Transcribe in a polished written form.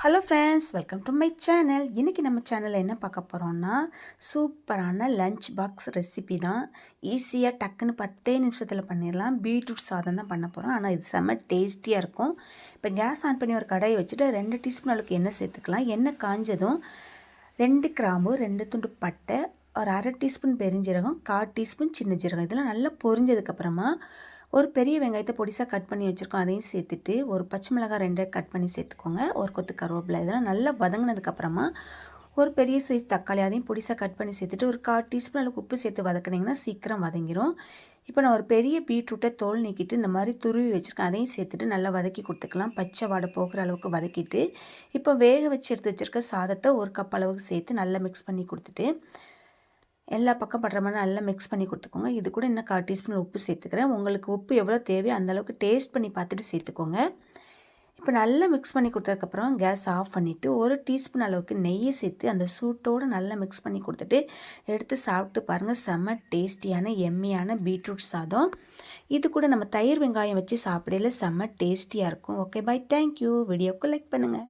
Hello friends, welcome to my channel. இன்றைக்கி நம்ம சேனலில் என்ன பார்க்க போகிறோம்னா, சூப்பரான லஞ்ச் பாக்ஸ் ரெசிபி தான். ஈஸியாக டக்குன்னு 10 நிமிஷத்தில் பண்ணிடலாம். பீட்ரூட் சாதம் தான் பண்ண போகிறோம். ஆனால் இது செம்ம டேஸ்டியாக இருக்கும். இப்போ கேஸ் ஆன் பண்ணி ஒரு கடாயை வச்சுட்டு 2 டீஸ்பூன் அளவுக்கு எண்ணெய் சேர்த்துக்கலாம். எண்ணெய் காஞ்சதும் 2 கிராம்பு, 2 துண்டு பட்டை, ஒரு அரை டீஸ்பூன் பெருஞ்சீரகம், 1/4 டீஸ்பூன் சின்ன ஜீரகம் இதெல்லாம் நல்லா பொரிஞ்சதுக்கப்புறமா ஒரு பெரிய வெங்காயத்தை பொடிசாக கட் பண்ணி வச்சுருக்கோம். அதையும் சேர்த்துட்டு ஒரு பச்சை மிளகாய் 2 கட் பண்ணி சேர்த்துக்கோங்க. ஒரு கொத்து கருவேப்பிலை இதெல்லாம் நல்லா வதங்கினதுக்கப்புறமா ஒரு பெரிய சைஸ் தக்காளி அதையும் பொடிசாக கட் பண்ணி சேர்த்துட்டு ஒரு 1/4 டீஸ்பூன் அளவுக்கு உப்பு சேர்த்து வதக்குனிங்கன்னா சீக்கிரம் வதங்கிடும். இப்போ நான் ஒரு பெரிய பீட்ரூட்டை தோல் நீக்கிட்டு இந்த மாதிரி துருவி வச்சுருக்கேன். அதையும் சேர்த்துட்டு நல்லா வதக்கி கொடுத்துக்கலாம். பச்சை வாடை போகிற அளவுக்கு வதக்கிட்டு இப்போ வேக வச்சு எடுத்து வச்சுருக்க சாதத்தை ஒரு கப் அளவுக்கு சேர்த்து நல்லா மிக்ஸ் பண்ணி கொடுத்துட்டு எல்லா பக்கம் படுற மாதிரி நல்லா மிக்ஸ் பண்ணி கொடுத்துக்கோங்க. இது கூட இன்னும் 1/4 டீஸ்பூன் உப்பு சேர்த்துக்கிறேன். உங்களுக்கு உப்பு எவ்வளோ தேவையோ அந்தளவுக்கு டேஸ்ட் பண்ணி பார்த்துட்டு சேர்த்துக்கோங்க. இப்போ நல்லா மிக்ஸ் பண்ணி கொடுத்ததுக்கப்புறம் கேஸ் ஆஃப் பண்ணிவிட்டு ஒரு டீஸ்பூன் அளவுக்கு நெய்யை சேர்த்து அந்த சூட்டோடு நல்லா மிக்ஸ் பண்ணி கொடுத்துட்டு எடுத்து சாப்பிட்டு பாருங்கள். செம்ம டேஸ்டியான எம்மியான பீட்ரூட் சாதம். இது கூட நம்ம தயிர் வெங்காயம் வச்சு சாப்பிடையில செம்ம டேஸ்டியாக இருக்கும். Okay bye, thank you. வீடியோவுக்கு லைக் பண்ணுங்கள்.